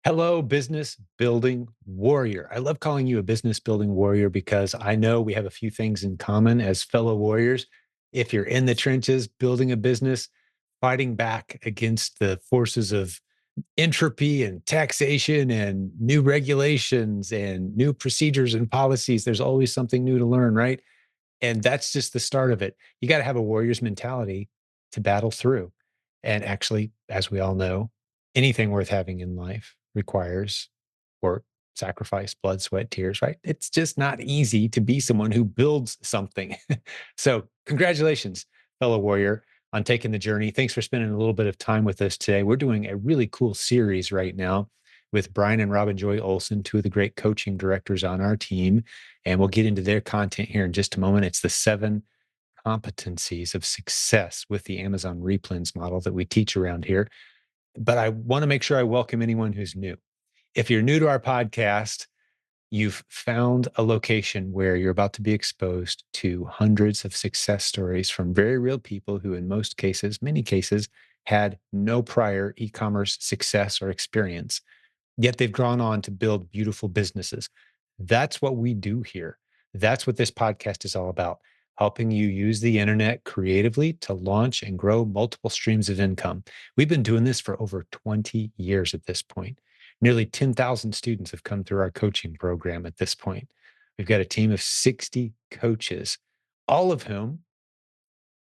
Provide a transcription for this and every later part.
Hello, business building warrior. I love calling you a business building warrior because I know we have a few things in common as fellow warriors. If you're in the trenches building a business, fighting back against the forces of entropy and taxation and new regulations and new procedures and policies, there's always something new to learn, right? And that's just the start of it. You got to have a warrior's mentality to battle through. And actually, as we all know, anything worth having in life requires work, sacrifice, blood, sweat, tears, right? It's just not easy to be someone who builds something. So, congratulations, fellow warrior, on taking the journey. Thanks for spending a little bit of time with us today. We're doing a really cool series right now with Brian and Robin Joy Olson, two of the great coaching directors on our team. And we'll get into their content here in just a moment. It's the 7 competencies of success with the Amazon replens model that we teach around here. But I want to make sure I welcome anyone who's new. If you're new to our podcast, you've found a location where you're about to be exposed to hundreds of success stories from very real people who, in most cases, many cases, had no prior e commerce success or experience, yet they've gone on to build beautiful businesses. That's what we do here. That's what this podcast is all about, helping you use the internet creatively to launch and grow multiple streams of income. We've been doing this for over 20 years at this point. Nearly 10,000 students have come through our coaching program at this point. We've got a team of 60 coaches, all of whom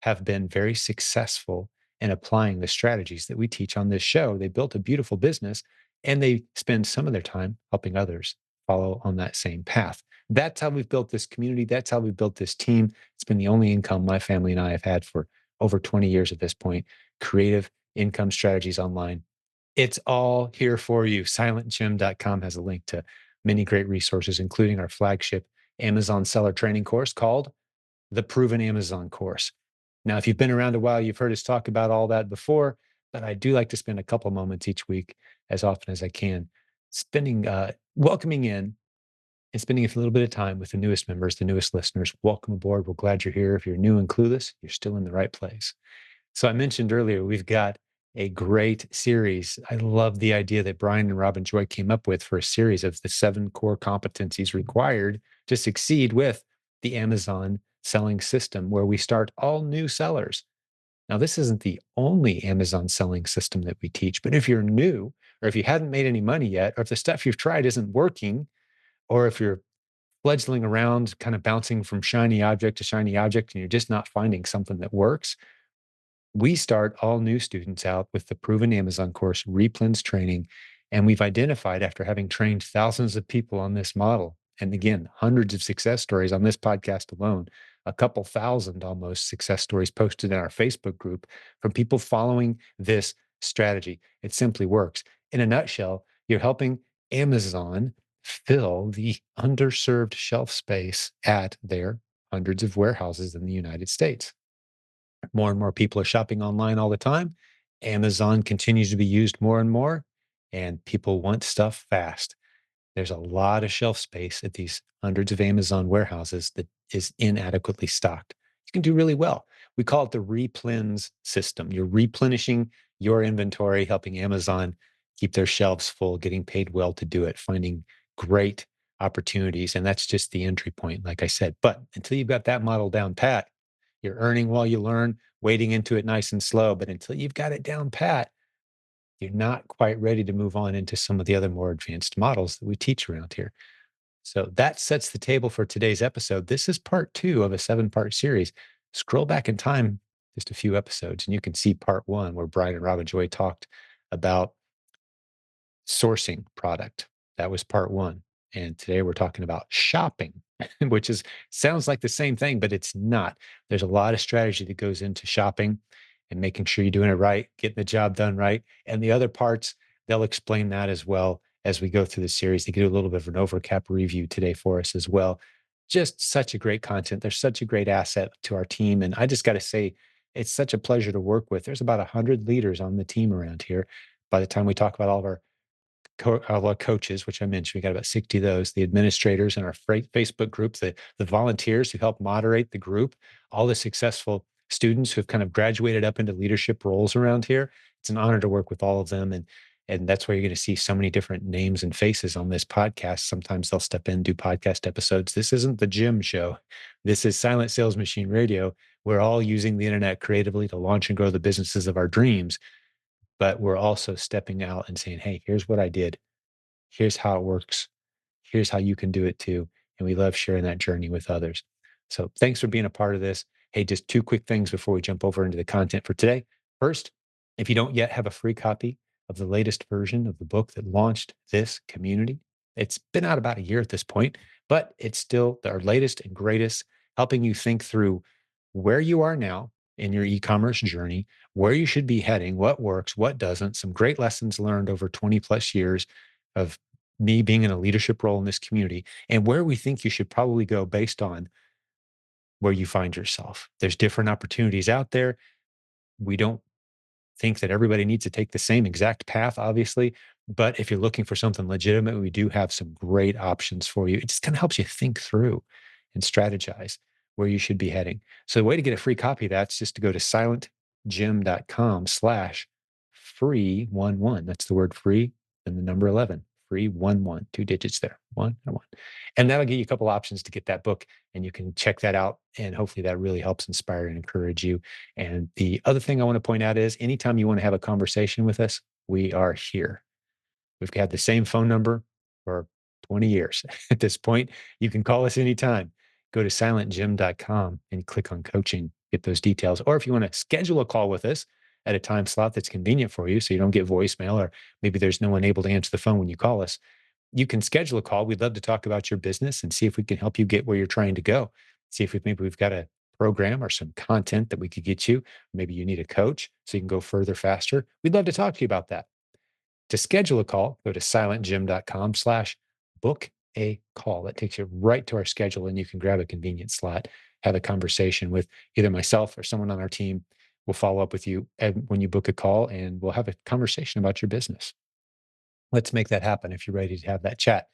have been very successful in applying the strategies that we teach on this show. They built a beautiful business and they spend some of their time helping others follow on that same path. That's how we've built this community. That's how we've built this team. It's been the only income my family and I have had for over 20 years at this point. Creative income strategies online. It's all here for you. Silentjimdotcom has a link to many great resources, including our flagship Amazon seller training course called the Proven Amazon Course. Now, if you've been around a while, you've heard us talk about all that before, but I do like to spend a couple moments each week, as often as I can, welcoming in and spending a little bit of time with the newest members, the newest listeners. Welcome aboard. We're glad you're here. If you're new and clueless, you're still in the right place. So I mentioned earlier, we've got a great series. I love the idea that Brian and Robin Joy came up with for a series of the 7 core competencies required to succeed with the Amazon selling system, where we start all new sellers. Now, this isn't the only Amazon selling system that we teach, but if you're new, or if you hadn't made any money yet, or if the stuff you've tried isn't working, or if you're fledgling around, kind of bouncing from shiny object to shiny object, and you're just not finding something that works, we start all new students out with the Proven Amazon course, Replens Training. And we've identified, after having trained thousands of people on this model, and again, hundreds of success stories on this podcast alone, a couple thousand almost success stories posted in our Facebook group from people following this strategy. It simply works. In a nutshell, you're helping Amazon fill the underserved shelf space at their hundreds of warehouses in the United States. More and more people are shopping online all the time. Amazon continues to be used more and more, and people want stuff fast. There's a lot of shelf space at these hundreds of Amazon warehouses that is inadequately stocked. You can do really well. We call it the replens system. You're replenishing your inventory, helping Amazon keep their shelves full, getting paid well to do it, finding great opportunities. And that's just the entry point, like I said. But until you've got that model down pat, you're earning while you learn, wading into it nice and slow. But until you've got it down pat, you're not quite ready to move on into some of the other more advanced models that we teach around here. So that sets the table for today's episode. This is part 2 of a 7-part series. Scroll back in time just a few episodes, and you can see part 1 where Brian and Robin Joy talked about sourcing product. That was part 1. And today we're talking about shopping, which is sounds like the same thing, but it's not. There's a lot of strategy that goes into shopping and making sure you're doing it right, getting the job done right. And the other parts, they'll explain that as well as we go through the series. They do a little bit of an overcap review today for us as well. Just such a great content. They're such a great asset to our team. And I just got to say, it's such a pleasure to work with. There's about 100 leaders on the team around here. By the time we talk about all of our coaches, which I mentioned, we got about 60 of those, the administrators in our Facebook group, the volunteers who help moderate the group, all the successful students who have kind of graduated up into leadership roles around here. It's an honor to work with all of them. And that's where you're going to see so many different names and faces on this podcast. Sometimes they'll step in, do podcast episodes. This isn't the Jim show. This is Silent Sales Machine Radio. We're all using the internet creatively to launch and grow the businesses of our dreams. But we're also stepping out and saying, hey, here's what I did. Here's how it works. Here's how you can do it too. And we love sharing that journey with others. So thanks for being a part of this. Hey, just two quick things before we jump over into the content for today. First, if you don't yet have a free copy of the latest version of the book that launched this community, it's been out about a year at this point, but it's still our latest and greatest, helping you think through where you are now in your e-commerce journey, where you should be heading, what works, what doesn't, some great lessons learned over 20 plus years of me being in a leadership role in this community, and where we think you should probably go based on where you find yourself. There's different opportunities out there. We don't think that everybody needs to take the same exact path, obviously. But if you're looking for something legitimate, we do have some great options for you. It just kind of helps you think through and strategize where you should be heading. So the way to get a free copy of that's just to go to silentjim.com/free11. That's the word free and the number 11, free 11, 2 digits there, 1. And that'll give you a couple options to get that book, and you can check that out. And hopefully that really helps inspire and encourage you. And the other thing I want to point out is anytime you want to have a conversation with us, we are here. We've had the same phone number for 20 years at this point. You can call us anytime. Go to silentjim.com and click on coaching, get those details. Or if you want to schedule a call with us at a time slot that's convenient for you, so you don't get voicemail, or maybe there's no one able to answer the phone when you call us, you can schedule a call. We'd love to talk about your business and see if we can help you get where you're trying to go. See if maybe we've got a program or some content that we could get you. Maybe you need a coach so you can go further faster. We'd love to talk to you about that. To schedule a call, go to silentjim.com/book a call. That takes you right to our schedule, and you can grab a convenient slot, have a conversation with either myself or someone on our team. We'll follow up with you when you book a call, and we'll have a conversation about your business. Let's make that happen if you're ready to have that chat.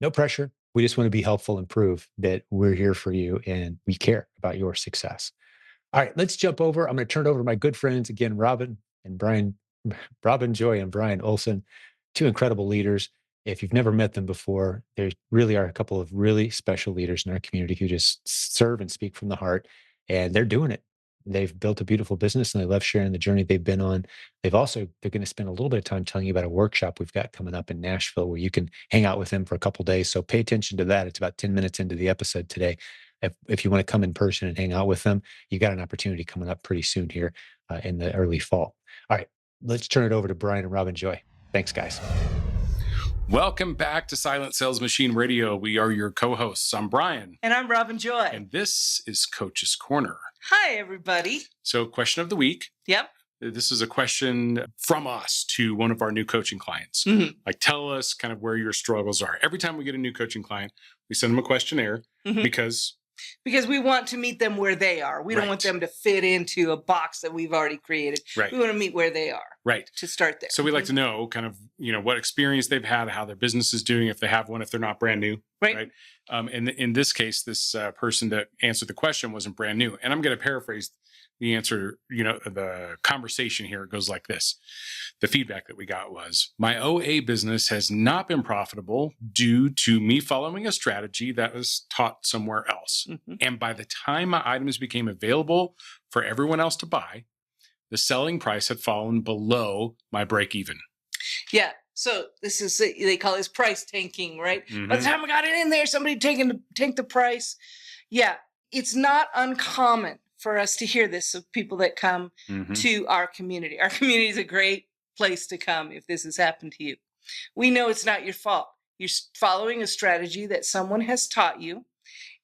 No pressure. We just want to be helpful and prove that we're here for you and we care about your success. All right, let's jump over. I'm going to turn it over to my good friends again, Robin and Brian, Robin Joy and Brian Olson, two incredible leaders. If you've never met them before, there really are a couple of really special leaders in our community who just serve and speak from the heart, and they're doing it. They've built a beautiful business and they love sharing the journey they've been on. They're going to spend a little bit of time telling you about a workshop we've got coming up in Nashville where you can hang out with them for a couple of days. So pay attention to that. It's about 10 minutes into the episode today. If you want to come in person and hang out with them, you got an opportunity coming up pretty soon here in the early fall. All right, let's turn it over to Brian and Robin Joy. Thanks, guys. Welcome back to Silent Sales Machine Radio. We are your co-hosts. I'm Brian. And I'm Robin Joy. And this is Coach's Corner. Hi, everybody. So, question of the week. Yep. This is a question from us to one of our new coaching clients. Mm-hmm. Like, tell us kind of where your struggles are. Every time we get a new coaching client, we send them a questionnaire because we want to meet them where they are. We don't want them to fit into a box that we've already created. Right. We want to meet where they are. Right. To start there. So we like to know kind of, what experience they've had, how their business is doing, if they have one, if they're not brand new. Right. And in this case, this person that answered the question wasn't brand new. And I'm going to paraphrase the answer, the conversation here. It goes like this. The feedback that we got was, my OA business has not been profitable due to me following a strategy that was taught somewhere else. Mm-hmm. And by the time my items became available for everyone else to buy, the selling price had fallen below my break even. Yeah. So this is, they call this price tanking, right? Mm-hmm. By the time I got it in there, somebody tanked the price. Yeah. It's not uncommon for us to hear this of people that come to our community. Our community is a great place to come if this has happened to you. We know it's not your fault. You're following a strategy that someone has taught you.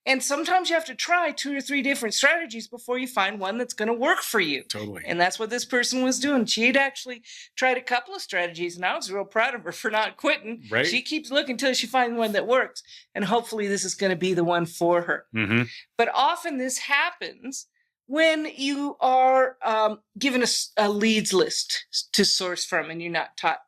And sometimes you have to try 2 or 3 different strategies before you find one that's going to work for you. Totally. And that's what this person was doing. She had actually tried a couple of strategies, and I was real proud of her for not quitting. Right. She keeps looking until she finds one that works. And hopefully this is going to be the one for her. Mm-hmm. But often this happens when you are given a leads list to source from and you're not taught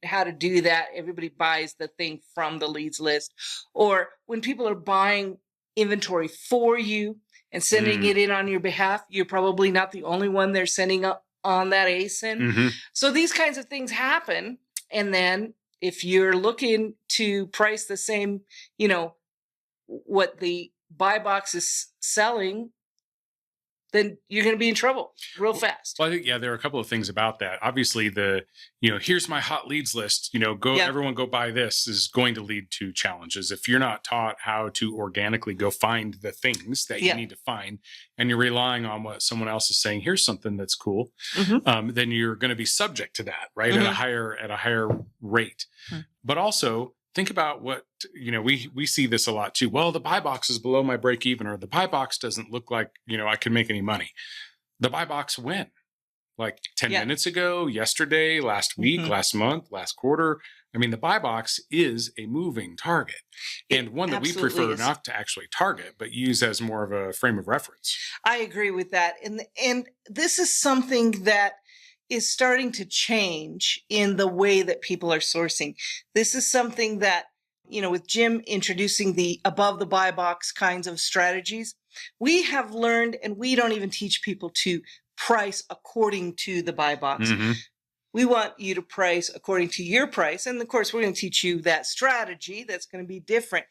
how to do that. Everybody buys the thing from the leads list. Or when people are buying inventory for you and sending it in on your behalf, you're probably not the only one they're sending up on that ASIN. Mm-hmm. So these kinds of things happen. And then if you're looking to price the same, what the buy box is selling, then you're going to be in trouble real fast. Well, I think, there are a couple of things about that. Obviously, here's my hot leads list, everyone go buy this is going to lead to challenges. If you're not taught how to organically go find the things that you need to find, and you're relying on what someone else is saying, here's something that's cool, then you're going to be subject to that, right? At a higher rate. But also, think about what, we see this a lot too. Well, the buy box is below my break even, or the buy box doesn't look like, I can make any money. The buy box when? Like 10 minutes ago, yesterday, last week, last month, last quarter. I mean, the buy box is a moving target, and one that we prefer not to actually target, but use as more of a frame of reference. I agree with that. And this is something that is starting to change in the way that people are sourcing. This is something that, with Jim introducing the above the buy box kinds of strategies, we have learned, and we don't even teach people to price according to the buy box. We want you to price according to your price. And of course, we're going to teach you that strategy that's going to be different.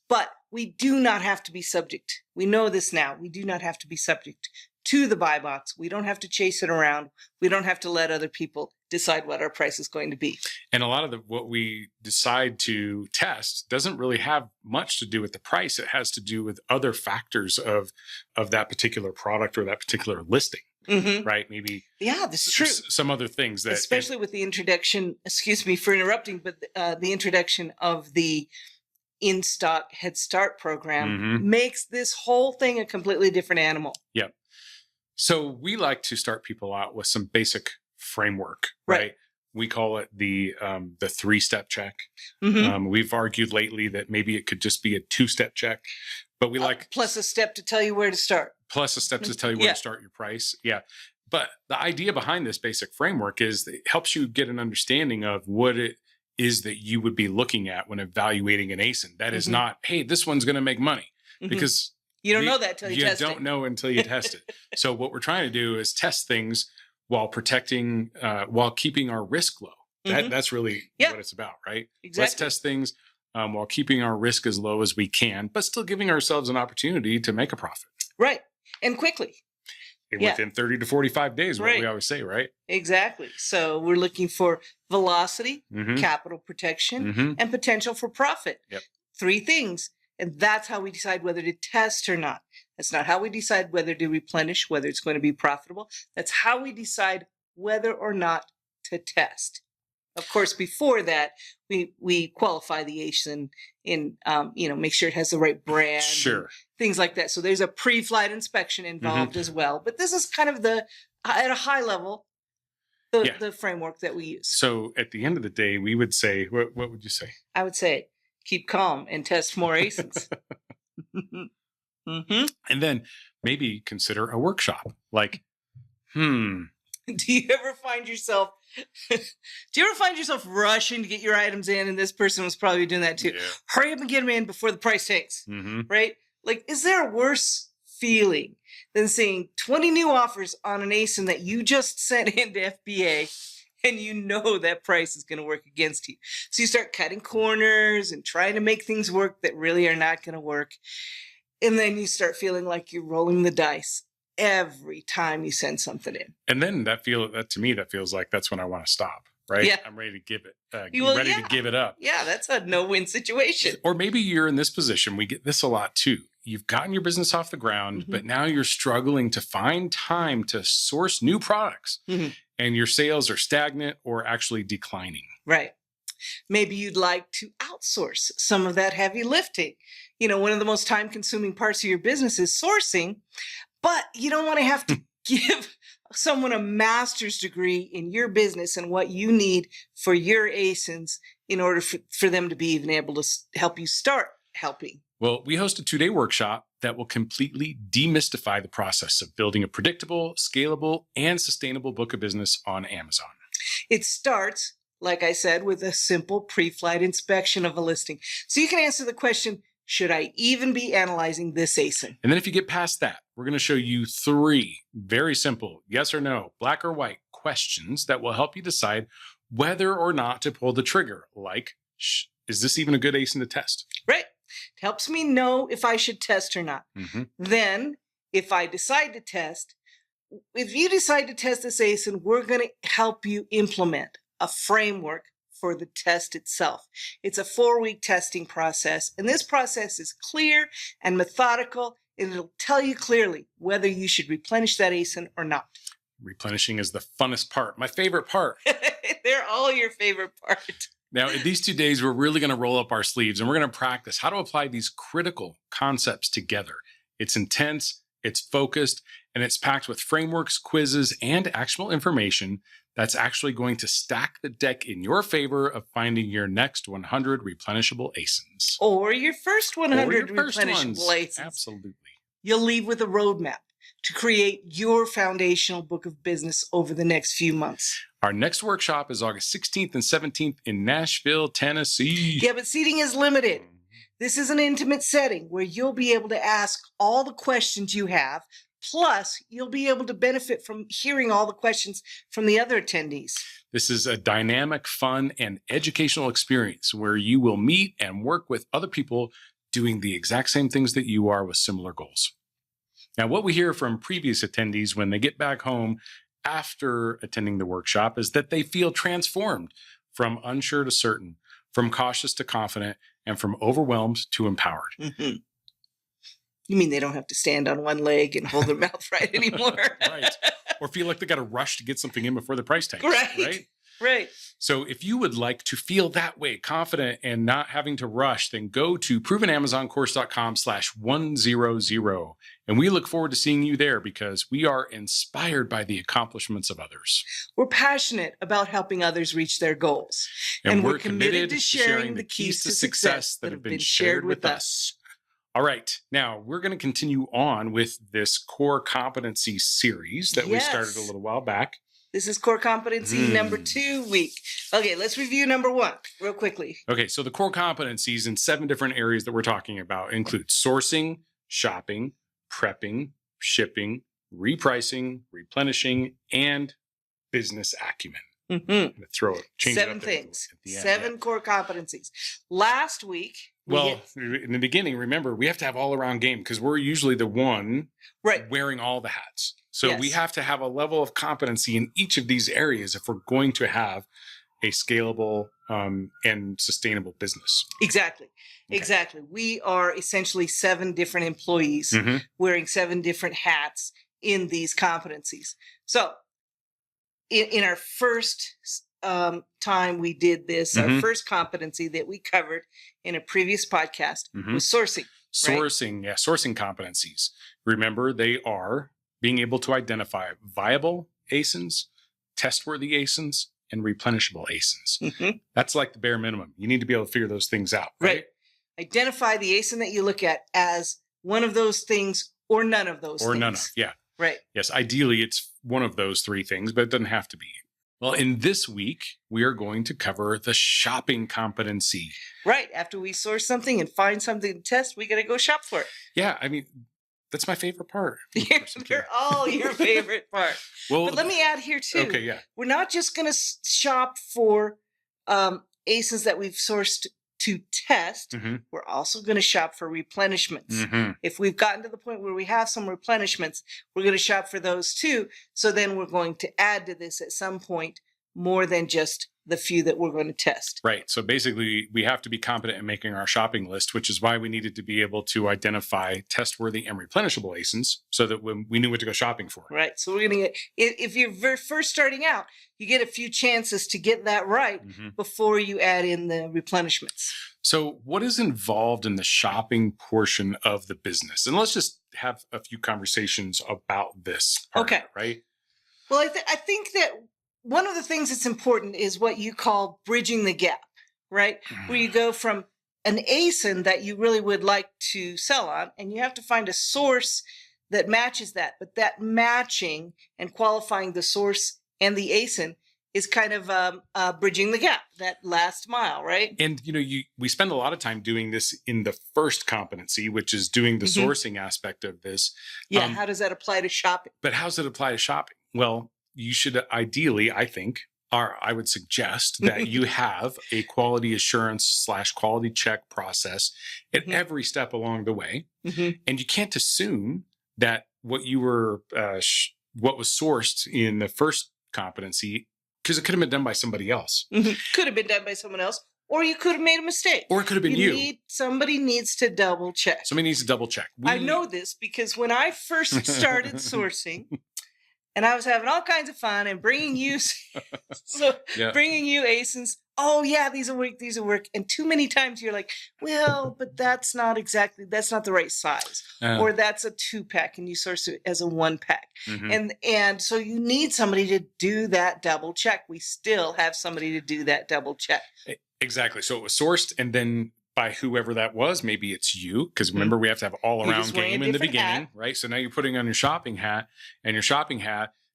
But we do not have to be subject. We know this now. We do not have to be subject to the buy box. We don't have to chase it around. We don't have to let other people decide what our price is going to be. And a lot of what we decide to test doesn't really have much to do with the price. It has to do with other factors of that particular product or that particular listing. Right? Maybe. Yeah, that's true. Some other things that, especially with the introduction, excuse me for interrupting, but the introduction of the in-stock Head Start program makes this whole thing a completely different animal. Yep. So we like to start people out with some basic framework, right? We call it the 3-step check. We've argued lately that maybe it could just be a 2-step check, but we like plus a step to tell you where to start. Plus a step to tell you where to start your price. Yeah. But the idea behind this basic framework is that it helps you get an understanding of what it is that you would be looking at when evaluating an ASIN. That is not, hey, this one's going to make money, because you don't know that until you test it. You don't know until you test it. So what we're trying to do is test things while protecting, while keeping our risk low. That's really what it's about, right? Exactly. Let's test things while keeping our risk as low as we can, but still giving ourselves an opportunity to make a profit. Right. And quickly. Within 30 to 45 days, what we always say, right? Exactly. So we're looking for velocity, capital protection, and potential for profit. 3 things. And that's how we decide whether to test or not. That's not how we decide whether to replenish, whether it's going to be profitable. That's how we decide whether or not to test. Of course, before that, we qualify the ASIN in, make sure it has the right brand, things like that. So there's a pre-flight inspection involved as well. But this is kind of at a high level, the framework that we use. So at the end of the day, we would say, what would you say? I would say, keep calm and test more ASINs. And then maybe consider a workshop. Like, Do you ever find yourself rushing to get your items in? And this person was probably doing that too. Hurry up and get them in before the price tanks, right? Like, is there a worse feeling than seeing 20 new offers on an ASIN that you just sent into FBA, and you know that price is going to work against you? So you start cutting corners and trying to make things work that really are not going to work. And then you start feeling like you're rolling the dice every time you send something in. And then that to me feels like that's when I want to stop, right? Yeah. I'm ready to give it, to give it up. Yeah, that's a no-win situation. Or maybe you're in this position. We get this a lot too. You've gotten your business off the ground, but now you're struggling to find time to source new products, and your sales are stagnant or actually declining. Right. Maybe you'd like to outsource some of that heavy lifting. One of the most time-consuming parts of your business is sourcing, but you don't want to have to give someone a master's degree in your business and what you need for your ASINs in order for them to be even able to help you start helping. Well, we host a 2-day workshop that will completely demystify the process of building a predictable, scalable, and sustainable book of business on Amazon. It starts, like I said, with a simple pre-flight inspection of a listing. So you can answer the question, should I even be analyzing this ASIN? And then if you get past that, we're going to show you 3 very simple yes or no, black or white questions that will help you decide whether or not to pull the trigger. Like, is this even a good ASIN to test? Right. It helps me know if I should test or not. Then, if I decide to test, if you decide to test this ASIN, we're going to help you implement a framework for the test itself. It's a 4-week testing process, and this process is clear and methodical, and it'll tell you clearly whether you should replenish that ASIN or not. Replenishing is the funnest part, my favorite part. They're all your favorite part. Now, in these 2 days, we're really going to roll up our sleeves and we're going to practice how to apply these critical concepts together. It's intense, it's focused, and it's packed with frameworks, quizzes, and actionable information that's actually going to stack the deck in your favor of finding your next 100 replenishable ASINs. Or your first 100 first replenishable ASINs. Absolutely. You'll leave with a roadmap to create your foundational book of business over the next few months. Our next workshop is August 16th and 17th in Nashville, Tennessee. Yeah, but seating is limited. This is an intimate setting where you'll be able to ask all the questions you have. Plus, you'll be able to benefit from hearing all the questions from the other attendees. This is a dynamic, fun, and educational experience where you will meet and work with other people doing the exact same things that you are with similar goals. Now, what we hear from previous attendees when they get back home after attending the workshop is that they feel transformed from unsure to certain, from cautious to confident, and from overwhelmed to empowered. Mm-hmm. You mean they don't have to stand on one leg and hold their mouth right anymore? Right. Or feel like they got to rush to get something in before the price tag. Right. Right. So if you would like to feel that way, confident and not having to rush, then go to provenamazoncourse.com/100. And we look forward to seeing you there because we are inspired by the accomplishments of others. We're passionate about helping others reach their goals. And we're committed to sharing the keys to success that have been shared with us. All right. Now, we're going to continue on with this core competency series that we started a little while back. This is core competency number 2 week. Okay, let's review number 1 real quickly. Okay, so the core competencies in 7 different areas that we're talking about include sourcing, shopping, prepping, shipping, repricing, replenishing, and business acumen. I'm going to change 7 it up things. at the end, 7 core competencies. Last week, in the beginning, remember, we have to have all-around game because we're usually the one wearing all the hats. So we have to have a level of competency in each of these areas if we're going to have a scalable and sustainable business. Exactly. Okay. Exactly. We are essentially 7 different employees wearing 7 different hats in these competencies. So in our first time we did this, our first competency that we covered in a previous podcast was sourcing. Sourcing, sourcing competencies. Remember, they are being able to identify viable ASINs, test-worthy ASINs, and replenishable ASINs. That's like the bare minimum. You need to be able to figure those things out. Right. Identify the ASIN that you look at as one of those things or none of those things. Or none of, Right. Yes, ideally it's one of those 3 things, but it doesn't have to be. Well, in this week, we are going to cover the shopping competency. Right. After we source something and find something to test, we got to go shop for it. Yeah, I mean, that's my favorite part. They're all your favorite part. Well, but let me add here too. Okay, yeah. We're not just going to shop for ASINs that we've sourced to test. We're also going to shop for replenishments. If we've gotten to the point where we have some replenishments, we're going to shop for those too. So then we're going to add to this at some point more than just the few that we're going to test. Right. So basically, we have to be competent in making our shopping list, which is why we needed to be able to identify test-worthy and replenishable ASINs so that we knew what to go shopping for. Right. So we're going to get, if you're first starting out, you get a few chances to get that right before you add in the replenishments. So what is involved in the shopping portion of the business? And let's just have a few conversations about this part, right? Well, I think that one of the things that's important is what you call bridging the gap, right? Where you go from an ASIN that you really would like to sell on, and you have to find a source that matches that. But that matching and qualifying the source and the ASIN is kind of bridging the gap, that last mile, right? And, we spend a lot of time doing this in the first competency, which is doing the sourcing aspect of this. Yeah, how does that apply to shopping? But how does it apply to shopping? Well, you should ideally, I think, I would suggest that you have a quality assurance / quality check process at every step along the way. And you can't assume that what you were, what was sourced in the first competency, because it could have been done by somebody else. Could have been done by someone else, or you could have made a mistake. Or it could have been you. Somebody needs to double check. Somebody needs to double check. I know this because when I first started sourcing, and I was having all kinds of fun and bringing you, bringing you ASINs. Oh yeah, these will work. These will work. And too many times you're like, well, but that's not the right size, or that's a 2-pack, and you source it as a 1-pack. And so you need somebody to do that double check. We still have somebody to do that double check. Exactly. So it was sourced, and then by whoever that was, maybe it's you, because remember we have to have all around game in the beginning, right? So now you're putting on your shopping hat,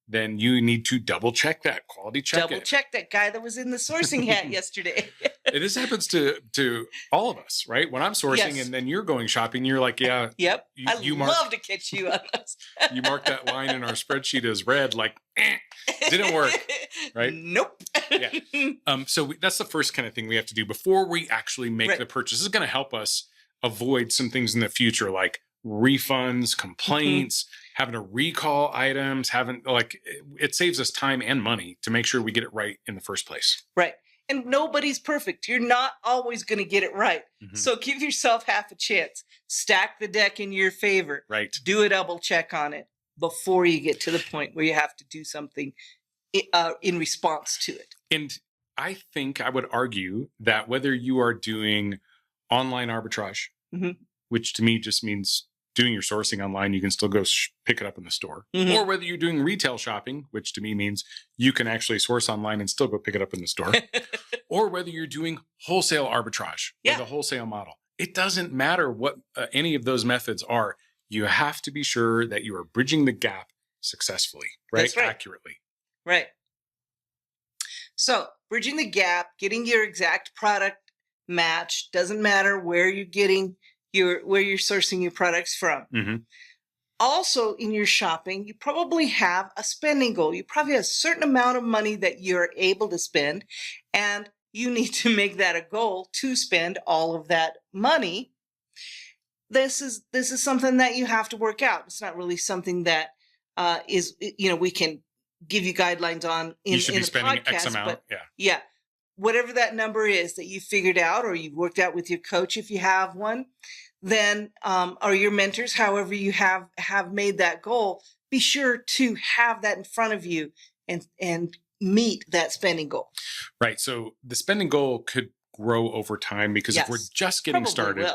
then you need to double check that, quality check double check that guy that was in the sourcing hat yesterday. This happens to all of us, right? When I'm sourcing and then you're going shopping, you're like, yeah. Yep. I love to catch you on this. You mark that line in our spreadsheet as red, like, didn't work, right? Nope. So that's the first kind of thing we have to do before we actually make the purchase. This is going to help us avoid some things in the future, like refunds, complaints, having to recall items, it saves us time and money to make sure we get it right in the first place. Right. And nobody's perfect. You're not always going to get it right. So give yourself half a chance. Stack the deck in your favor. Right. Do a double check on it before you get to the point where you have to do something in response to it. And I think I would argue that whether you are doing online arbitrage, which to me just means doing your sourcing online, you can still go pick it up in the store. Or whether you're doing retail shopping, which to me means you can actually source online and still go pick it up in the store. Or whether you're doing wholesale arbitrage with a wholesale model. It doesn't matter what any of those methods are. You have to be sure that you are bridging the gap successfully, right? That's right. Accurately. Right. So bridging the gap, getting your exact product match, doesn't matter where you're getting where you're sourcing your products from. Also, in your shopping, you probably have a spending goal. You probably have a certain amount of money that you're able to spend, and you need to make that a goal to spend all of that money. This is something that you have to work out. It's not really something that we can give you guidelines on in you should be the spending podcast, X amount. Yeah. Whatever that number is that you figured out, or you've worked out with your coach if you have one, then or your mentors, however you have made that goal, be sure to have that in front of you and meet that spending goal. Right. So the spending goal could grow over time, because if we're just getting started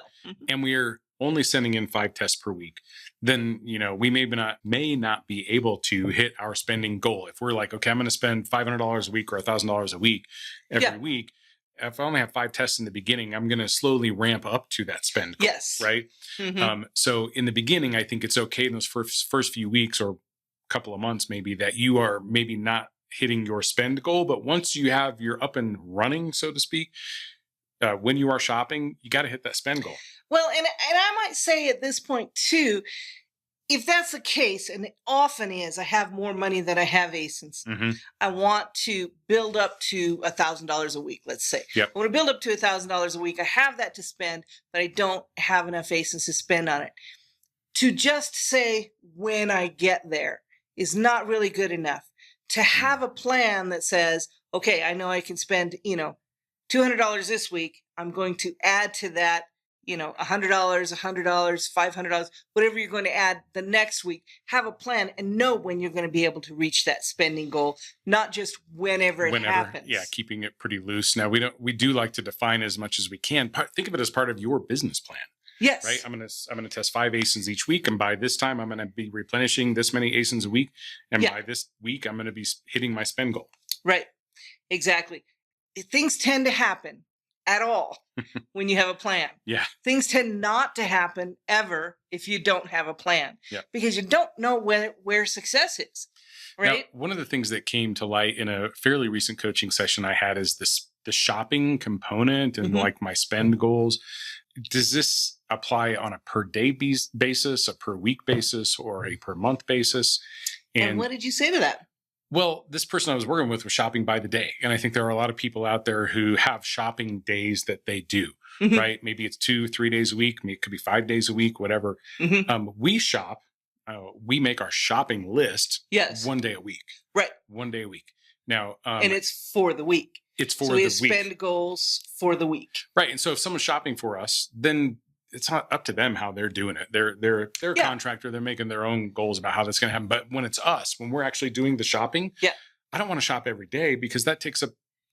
and we're only sending in 5 tests per week, then we may not be able to hit our spending goal. If we're like, okay, I'm going to spend $500 a week or $1,000 a week every week. If I only have 5 tests in the beginning, I'm going to slowly ramp up to that spend goal, right? So in the beginning, I think it's okay in those first few weeks or couple of months, maybe, that you are maybe not hitting your spend goal. But once you're up and running, so to speak, when you are shopping, you got to hit that spend goal. Well, and I might say at this point too, if that's the case, and it often is, I have more money than I have ASINs. I want to build up to $1,000 a week, let's say. I want to build up to $1,000 a week. I have that to spend, but I don't have enough ASINs to spend on it. To just say when I get there is not really good enough. To have a plan that says, okay, I know I can spend, $200 this week. I'm going to add to that, $100, $500, whatever you're going to add the next week. Have a plan and know when you're going to be able to reach that spending goal, not just whenever it happens. Yeah, keeping it pretty loose. Now, we do like to define as much as we can. Think of it as part of your business plan. Yes. Right. I'm gonna test 5 ASINs each week, and by this time I'm gonna be replenishing this many ASINs a week, and by this week I'm gonna be hitting my spend goal. Right. Exactly. Things tend to happen at all when you have a plan. Things tend not to happen ever if you don't have a plan. Because you don't know where success is. Right. Now, one of the things that came to light in a fairly recent coaching session I had is the shopping component and like my spend goals. Does this apply on a per day basis, a per week basis, or a per month basis? And what did you say to that? Well, this person I was working with was shopping by the day. And I think there are a lot of people out there who have shopping days that they do, Mhm. right? Maybe it's 2, 3 days a week. Maybe it could be 5 days a week, whatever. Mhm. We shop, we make our shopping list Yes. 1 day a week, Right. 1 day a week. Now, And it's for the week. it's for So we the have week. spend goals for the week. Right. And so if someone's shopping for us, then it's not up to them how they're doing it. They're a Yeah. contractor. They're making their own goals about how that's going to happen. But when it's us, when we're actually doing the shopping, Yeah. I don't want to shop every day because that takes up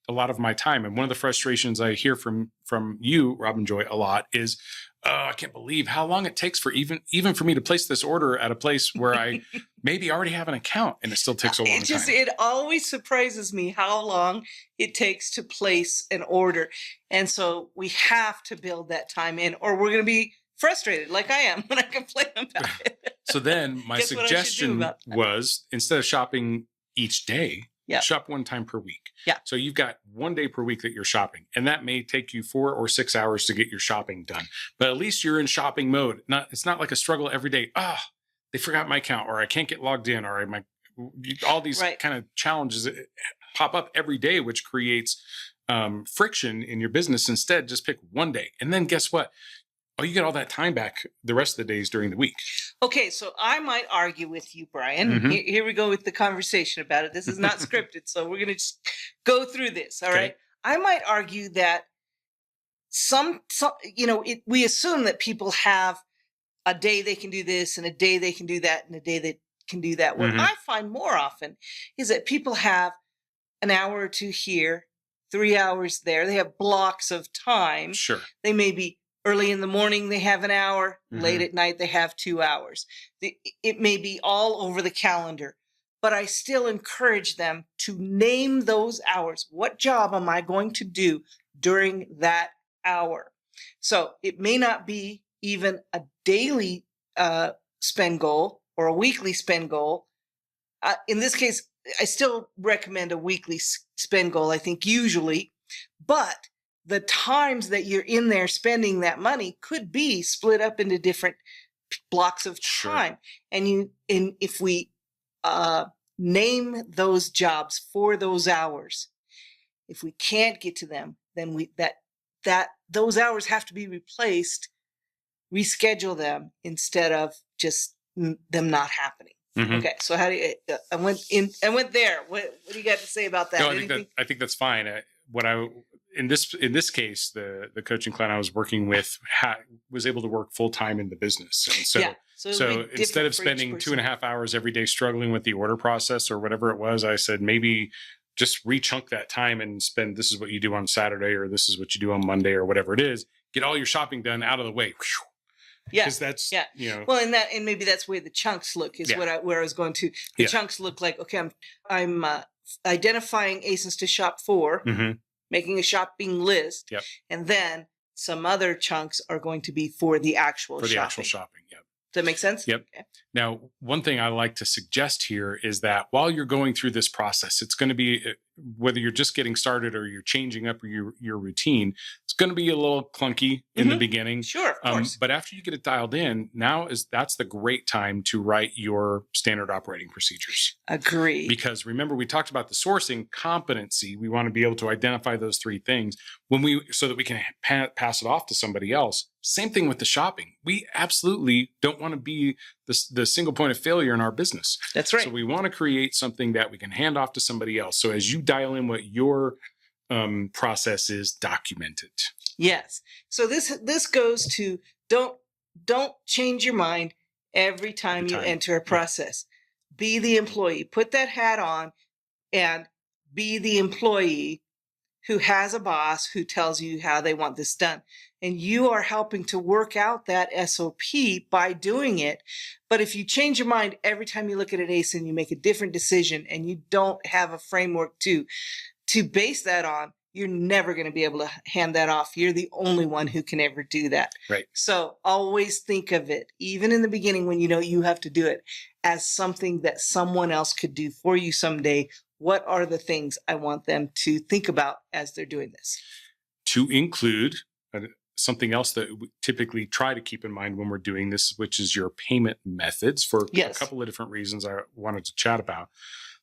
a lot of my time. And one of the frustrations I hear from you, Robin Joy, a lot is, oh, I can't believe how long it takes for even for me to place this order at a place where I maybe already have an account, and it still takes a long time. It always surprises me how long it takes to place an order. And so we have to build that time in, or we're going to be frustrated like I am when I complain about it. So then my Guess what I should do suggestion about that? was, instead of shopping each day, Yeah. shop 1 time per week. Yeah. So you've got 1 day per week that you're shopping, and that may take you 4 or 6 hours to get your shopping done. But at least you're in shopping mode. It's not like a struggle every day. They forgot my account, or I can't get logged in, or all these Right. kind of challenges that pop up every day, which creates friction in your business. Instead, just pick 1 day, and then guess what? Oh, you get all that time back the rest of the days during the week. Okay, so I might argue with you, Brian. Mhm. Here we go with the conversation about it. This is not scripted, so we're going to just go through this. All Okay. right. I might argue that we assume that people have a day they can do this, and a day they can do that, and a day they can do that. What Mhm. I find more often is that people have an hour or two here, 3 hours there. They have blocks of time. Sure. They may be early in the morning, they have an hour. Late Mhm. at night, they have 2 hours. It may be all over the calendar, but I still encourage them to name those hours. What job am I going to do during that hour? So it may not be even a daily spend goal or a weekly spend goal. In this case, I still recommend a weekly spend goal, I think, usually, but the times that you're in there spending that money could be split up into different blocks of Sure. time. And if we name those jobs for those hours, if we can't get to them, then those hours have to be replaced, reschedule them instead of just them not happening. Mhm. Okay, so how do you? I went there. What do you got to say about that? No, Anything? I think that's fine. In this case, the coaching client I was working with was able to work full time in the business, and so Yeah, so it'll be different instead of for each spending person. 2.5 hours every day struggling with the order process or whatever it was, I said maybe just rechunk that time and spend. This is what you do on Saturday, or this is what you do on Monday, or whatever it is. Get all your shopping done out of the way. Yeah, Because that's yeah. Well, and maybe that's where the chunks look is Yeah. where I was going to. The Yeah. chunks look like, okay, I'm identifying ASINs to shop for, Mhm. making a shopping list, Yep. and then some other chunks are going to be for the actual for the shopping. actual shopping. Yep. Does that make sense? Yep. Okay. Now, one thing I like to suggest here is that while you're going through this process, it's going to be, whether you're just getting started or you're changing up your routine, it's going to be a little clunky in the Mhm. beginning. Sure, of course. But after you get it dialed in, that's the great time to write your standard operating procedures. Agree. Because remember, we talked about the sourcing competency. We want to be able to identify those 3 things so that we can pass it off to somebody else. Same thing with the shopping. We absolutely don't want to be the single point of failure in our business. That's right. So we want to create something that we can hand off to somebody else. So as you dial in what your process is, document it. Yes. So this goes to don't change your mind every time you enter a process. Be the employee. Put that hat on and be the employee who has a boss who tells you how they want this done. And you are helping to work out that SOP by doing it. But if you change your mind every time you look at an ASIN, you make a different decision and you don't have a framework to base that on, you're never going to be able to hand that off. You're the only one who can ever do that. Right. So always think of it, even in the beginning when you know you have to do it, as something that someone else could do for you someday. What are the things I want them to think about as they're doing this? To include something else that we typically try to keep in mind when we're doing this, which is your payment methods, for Yes. a couple of different reasons I wanted to chat about.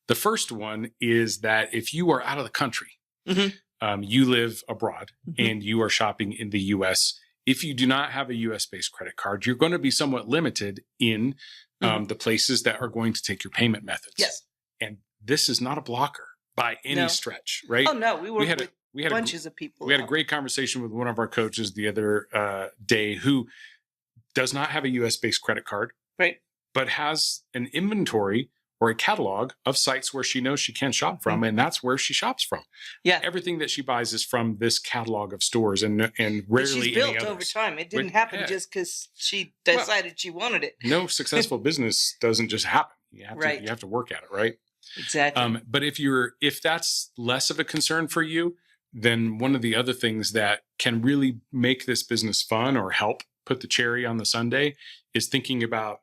The first one is that if you are out of the country, you live abroad and you are shopping in the US, if you do not have a US based credit card, you're going to be somewhat limited in the places that are going to take your payment methods. Yes. And this is not a blocker by any stretch, right? Oh, no. We work with we had bunches of people. We had a great conversation with one of our coaches the other day who does not have a US based credit card, right, but has an inventory or a catalog of sites where she knows she can shop from, and that's where she shops from. Yeah, everything that she buys is from this catalog of stores, and rarely she's built any others. over time. It didn't happen just because she decided she wanted it. No successful business doesn't just happen. You have to work at it, right? Exactly. But if that's less of a concern for you, then one of the other things that can really make this business fun or help put the cherry on the sundae is thinking about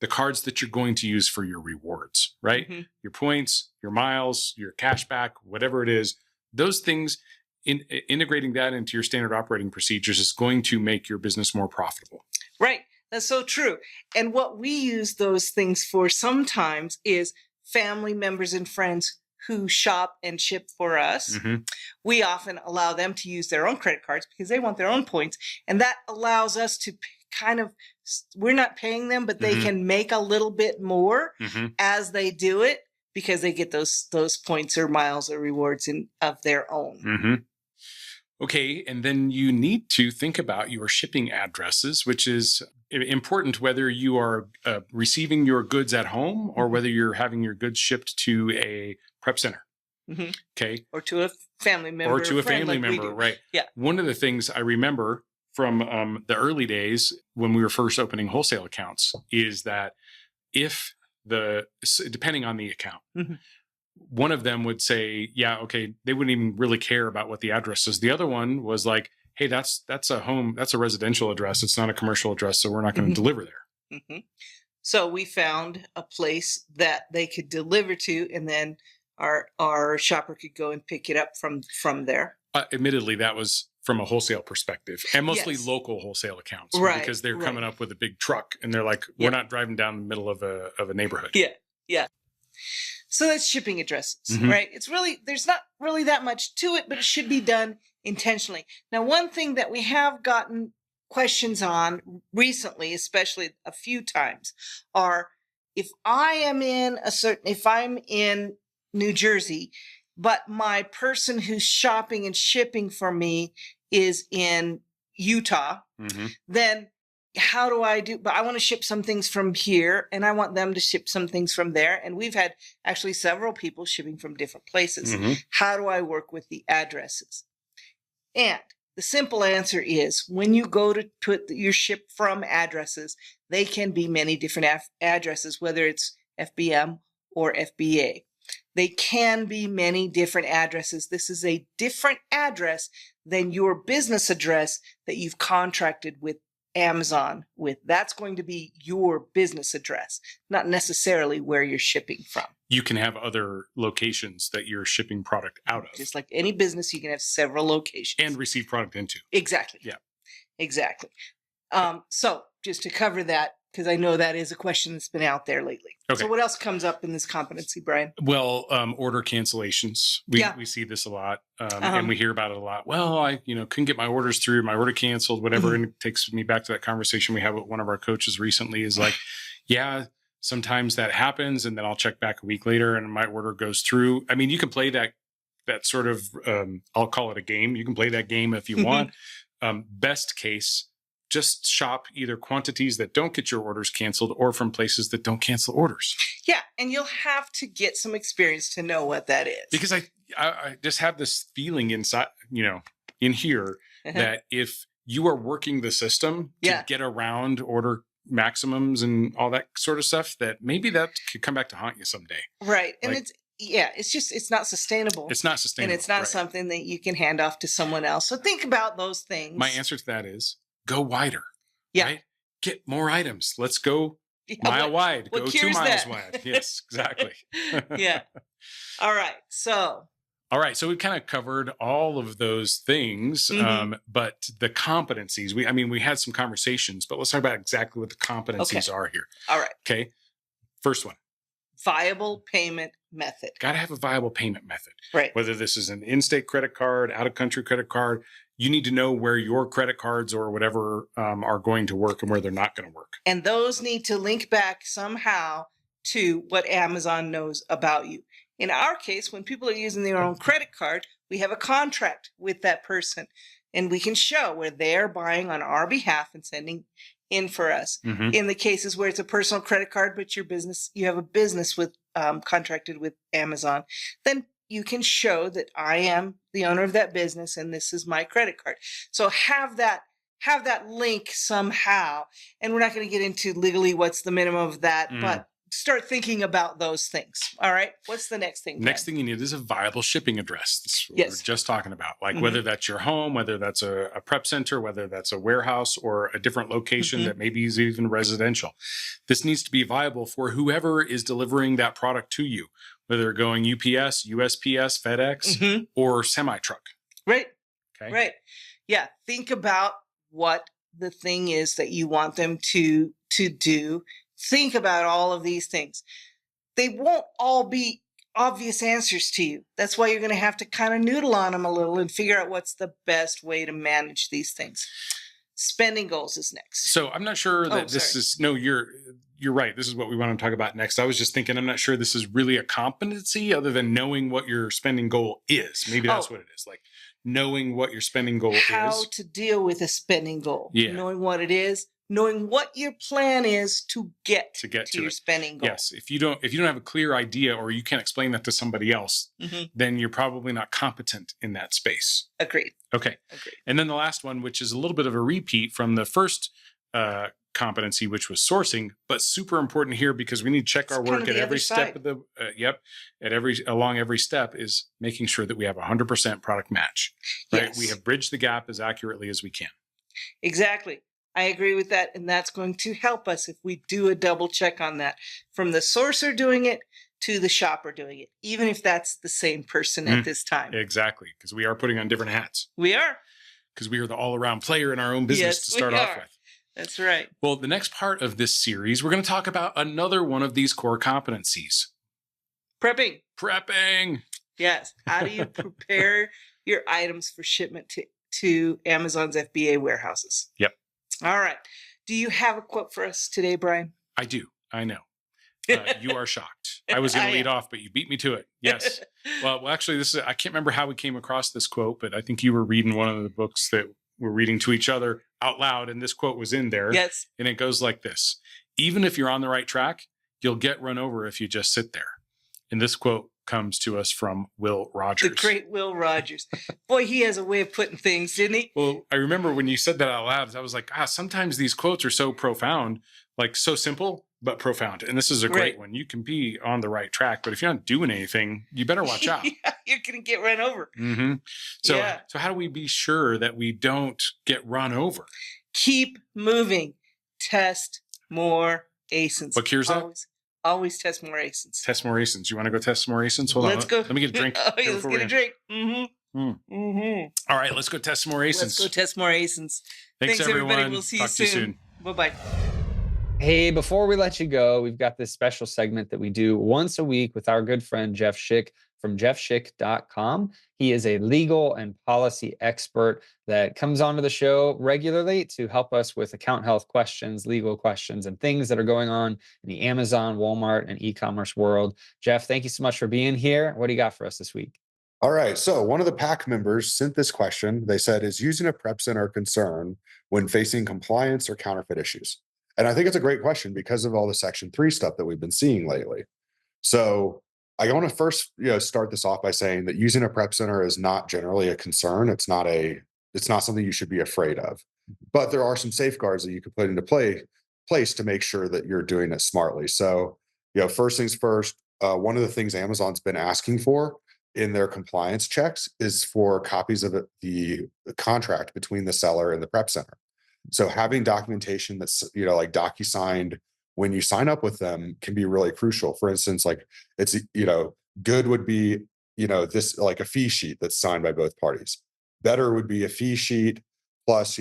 the cards that you're going to use for your rewards, right? Your points, your miles, your cash back, whatever it is, those things, integrating that into your standard operating procedures is going to make your business more profitable. Right. That's so true. And what we use those things for sometimes is family members and friends who shop and ship for us. We often allow them to use their own credit cards because they want their own points. And that allows us to we're not paying them, but they can make a little bit more as they do it because they get those points or miles or rewards of their own. Okay, and then you need to think about your shipping addresses, which is important whether you are receiving your goods at home or whether you're having your goods shipped to a prep center. Okay. Or to a family member. Or to a family member, right. Yeah. One of the things I remember from the early days when we were first opening wholesale accounts is that depending on the account, one of them would say, yeah, okay, they wouldn't even really care about what the address is. The other one was like, hey, that's a residential address. It's not a commercial address, so we're not going to deliver there. So we found a place that they could deliver to, and then our shopper could go and pick it up from there. Admittedly, that was from a wholesale perspective, and mostly local wholesale accounts, right? Because they're coming up with a big truck, and they're like, "We're not driving down the middle of a neighborhood." Yeah. So that's shipping addresses, right? There's not really that much to it, but it should be done intentionally. Now, one thing that we have gotten questions on recently, especially a few times, are if I'm in New Jersey, but my person who's shopping and shipping for me is in Utah, then how do I do? But I want to ship some things from here and I want them to ship some things from there. And we've had actually several people shipping from different places. How do I work with the addresses? And the simple answer is when you go to put your ship from addresses, they can be many different addresses, whether it's FBM or FBA. They can be many different addresses. This is a different address than your business address that you've contracted with Amazon with. That's going to be your business address, not necessarily where you're shipping from. You can have other locations that you're shipping product out of. Just like any business, you can have several locations. And receive product into. Exactly. Yeah. Exactly. So just to cover that, because I know that is a question that's been out there lately. Okay. So what else comes up in this competency, Brian? Well, order cancellations. We see this a lot, and we hear about it a lot. Well, I couldn't get my orders through, my order canceled, whatever. And it takes me back to that conversation we had with one of our coaches recently is like, yeah, sometimes that happens. And then I'll check back a week later and my order goes through. I mean, you can play that sort of, I'll call it a game. You can play that game if you want. Best case, just shop either quantities that don't get your orders canceled or from places that don't cancel orders. Yeah. And you'll have to get some experience to know what that is. Because I just have this feeling inside, in here that if you are working the system to get around order maximums and all that sort of stuff, that maybe that could come back to haunt you someday. Right. And it's not sustainable. It's not sustainable. And it's not something that you can hand off to someone else. So think about those things. My answer to that is go wider. Yeah. Right? Get more items. Let's go mile wide. Go 2 miles wide. Yes, exactly. Yeah. All right. So we've kind of covered all of those things, but the competencies, we had some conversations, but let's talk about exactly what the competencies are here. All right. Okay. First one, viable payment method. Got to have a viable payment method. Right. Whether this is an in-state credit card, out-of-country credit card, you need to know where your credit cards or whatever are going to work and where they're not going to work. And those need to link back somehow to what Amazon knows about you. In our case, when people are using their own credit card, we have a contract with that person, and we can show where they're buying on our behalf and sending in for us. Mm-hmm. In the cases where it's a personal credit card, but you have a business with contracted with Amazon, then you can show that I am the owner of that business and this is my credit card. So have that link somehow. And we're not going to get into legally what's the minimum of that, but start thinking about those things. All right. What's the next thing? Next thing you need is a viable shipping address. That's what Yes. we're just talking about. Like whether that's your home, whether that's a prep center, whether that's a warehouse or a different location that maybe is even residential. This needs to be viable for whoever is delivering that product to you, whether they're going UPS, USPS, FedEx, or semi-truck. Right. Okay. Right. Yeah. Think about what the thing is that you want them to do. Think about all of these things. They won't all be obvious answers to you. That's why you're going to have to kind of noodle on them a little and figure out what's the best way to manage these things. Spending goals is next. So I'm not sure that this is, no, you're right. This is what we want to talk about next. I was just thinking, I'm not sure this is really a competency other than knowing what your spending goal is. Maybe that's what it is. Like knowing what your spending goal is. How to deal with a spending goal. Yeah. Knowing what it is. Knowing what your plan is to get to your it. spending goal. Yes. If you don't have a clear idea or you can't explain that to somebody else, then you're probably not competent in that space. Agreed. Okay. Agreed. And then the last one, which is a little bit of a repeat from the first competency, which was sourcing, but super important here because we need to check our work at every step of the along every step is making sure that we have 100% product match. Right. Yes. We have bridged the gap as accurately as we can. Exactly. I agree with that. And that's going to help us if we do a double check on that from the sourcer doing it to the shopper doing it, even if that's the same person at this time. Exactly. Because we are putting on different hats. We are. Because we are the all-around player in our own business to start off with. That's right. Well, the next part of this series, we're going to talk about another one of these core competencies. Prepping. Yes. How do you prepare your items for shipment to Amazon's FBA warehouses? Yep. All right. Do you have a quote for us today, Brian? I do. I know. You are shocked. I was going to lead off, but you beat me to it. Yes. Well, actually, I can't remember how we came across this quote, but I think you were reading one of the books that we're reading to each other out loud, and this quote was in there. Yes. And it goes like this. Even if you're on the right track, you'll get run over if you just sit there. And this quote comes to us from Will Rogers. The great Will Rogers. Boy, he has a way of putting things, didn't he? Well, I remember when you said that out loud, I was like, sometimes these quotes are so profound, like so simple, but profound. And this is a great one. You can be on the right track, but if you're not doing anything, you better watch out. Yeah, you're going to get run over. So how do we be sure that we don't get run over? Keep moving. Test more ASINs. What cures that? Always test more ASINs. Test more ASINs. You want to go test some more ASINs? Hold on. Let's go. Let me get a drink. Let's get a drink. All right, let's go test some more ASINs. Let's go test more ASINs. Thanks everyone. Everybody. We'll see you soon. Bye-bye. Hey, before we let you go, we've got this special segment that we do once a week with our good friend Jeff Schick from jeffschick.com. He is a legal and policy expert that comes onto the show regularly to help us with account health questions, legal questions, and things that are going on in the Amazon, Walmart, and e-commerce world. Jeff, thank you so much for being here. What do you got for us this week? All right. So one of the PAC members sent this question. They said, is using a prep center a concern when facing compliance or counterfeit issues? And I think it's a great question because of all the Section 3 stuff that we've been seeing lately. So I want to first, start this off by saying that using a prep center is not generally a concern. It's not something you should be afraid of. But there are some safeguards that you can put into place to make sure that you're doing it smartly. So, first things first, one of the things Amazon's been asking for in their compliance checks is for copies of the contract between the seller and the prep center. So having documentation that's, like DocuSigned when you sign up with them can be really crucial. For instance, like it's, good would be, this like a fee sheet that's signed by both parties. Better would be a fee sheet plus,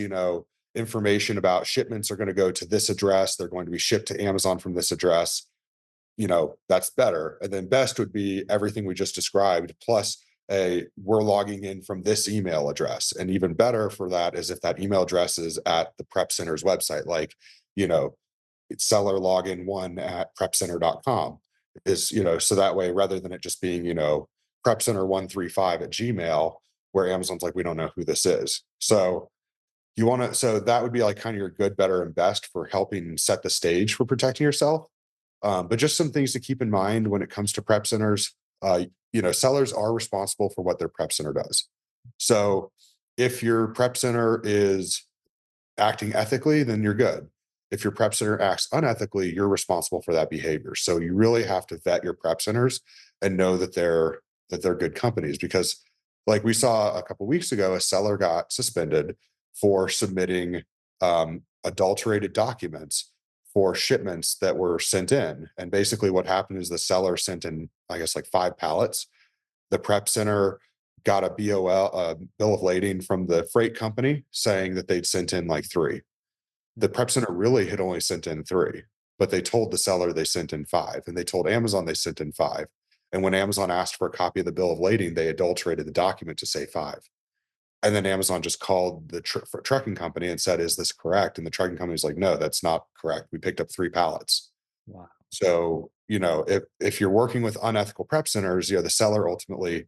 information about shipments are going to go to this address. They're going to be shipped to Amazon from this address. that's better. And then best would be everything we just described, plus we're logging in from this email address. And even better for that is if that email address is at the prep center's website, like, it's seller login one at prepcenter.com is, so that way, rather than it just being, prepcenter135 at Gmail, where Amazon's like, we don't know who this is. So so that would be like kind of your good, better, and best for helping set the stage for protecting yourself. But just some things to keep in mind when it comes to prep centers. Sellers are responsible for what their prep center does. So if your prep center is acting ethically, then you're good. If your prep center acts unethically, you're responsible for that behavior. So you really have to vet your prep centers and know that they're good companies, because like we saw a couple weeks ago, a seller got suspended for submitting adulterated documents for shipments that were sent in. And basically what happened is the seller sent in, I guess, like 5 pallets. The prep center got a BOL, bill of lading from the freight company saying that they'd sent in like 3. The prep center really had only sent in 3, but they told the seller they sent in 5, and they told Amazon they sent in 5. And when Amazon asked for a copy of the bill of lading, they adulterated the document to say 5. And then Amazon just called the trucking company and said, "Is this correct?" And the trucking company was like, "No, that's not correct. We picked up 3 pallets." Wow. So, if you're working with unethical prep centers, the seller ultimately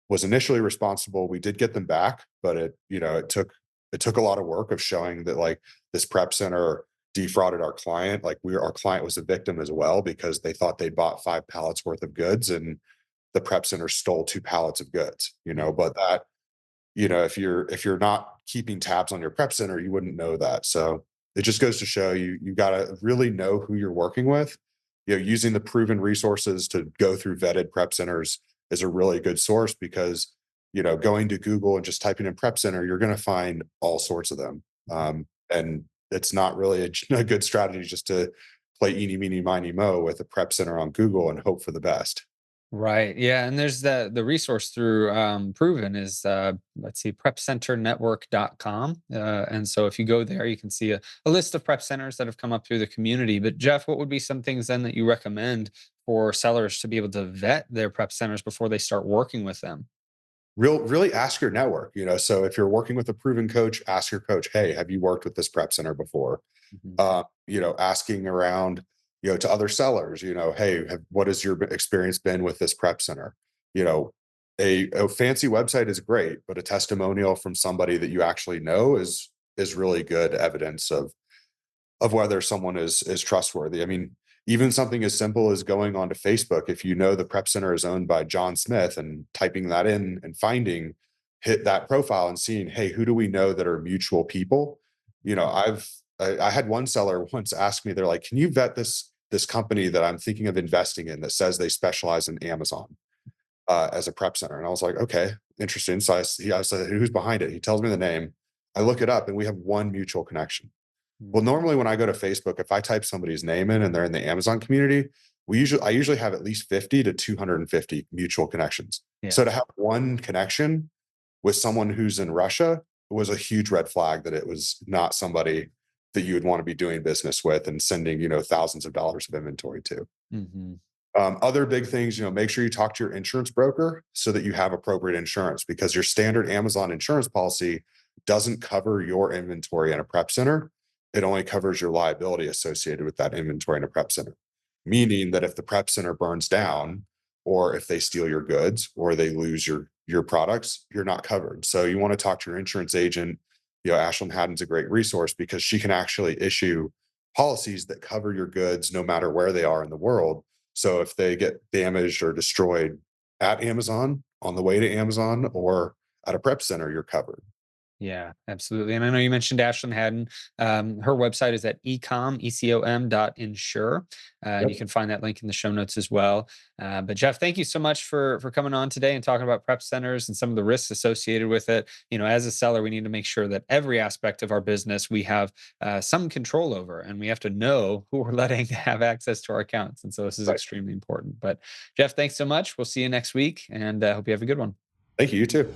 was initially responsible. We did get them back, but it took a lot of work of showing that, like, this prep center defrauded our client. Like, our client was a victim as well, because they thought they bought 5 pallets worth of goods, and the prep center stole 2 pallets of goods. But that, if you're not keeping tabs on your prep center, you wouldn't know that. So it just goes to show you got to really know who you're working with. Using the proven resources to go through vetted prep centers is a really good source, because going to Google and just typing in prep center, you're going to find all sorts of them. And it's not really a good strategy just to play eeny meeny miny mo with a prep center on Google and hope for the best. Right. Yeah. And there's the resource through Proven is let's see, prepcenternetwork.com. And so if you go there, you can see a list of prep centers that have come up through the community. But Jeff, what would be some things then that you recommend for sellers to be able to vet their prep centers before they start working with them? Really ask your network. So if you're working with a proven coach, ask your coach, "Hey, have you worked with this prep center before?" Mhm. Asking around, to other sellers, "Hey, what has your experience been with this prep center?" You know, a fancy website is great, but a testimonial from somebody that you actually know is really good evidence of whether someone is trustworthy. I mean, even something as simple as going onto Facebook, if you know the prep center is owned by John Smith, and typing that in and hit that profile and seeing, hey, who do we know that are mutual people? I had one seller once ask me, they're like, "Can you vet this company that I'm thinking of investing in that says they specialize in Amazon as a prep center?" And I was like, "Okay, interesting." So I said, "Who's behind it?" He tells me the name. I look it up, and we have one mutual connection. Well, normally when I go to Facebook, if I type somebody's name in and they're in the Amazon community, I usually have at least 50 to 250 mutual connections. Yeah. So to have one connection with someone who's in Russia was a huge red flag that it was not somebody that you would want to be doing business with and sending, thousands of dollars of inventory to. Hmm. Other big things, make sure you talk to your insurance broker so that you have appropriate insurance, because your standard Amazon insurance policy doesn't cover your inventory in a prep center. It only covers your liability associated with that inventory in a prep center. Meaning that if the prep center burns down, or if they steal your goods, or they lose your products, you're not covered. So you want to talk to your insurance agent. Ashland Haddon's a great resource, because she can actually issue policies that cover your goods no matter where they are in the world. So if they get damaged or destroyed at Amazon, on the way to Amazon, or at a prep center, you're covered. Yeah, absolutely. And I know you mentioned Ashlyn Haddon. Her website is at ecom.insure. And you Yep. can find that link in the show notes as well. But Jeff, thank you so much for coming on today and talking about prep centers and some of the risks associated with it. As a seller, we need to make sure that every aspect of our business we have some control over, and we have to know who we're letting have access to our accounts. And so this is Right. extremely important. But Jeff, thanks so much. We'll see you next week, and hope you have a good one. Thank you. You too.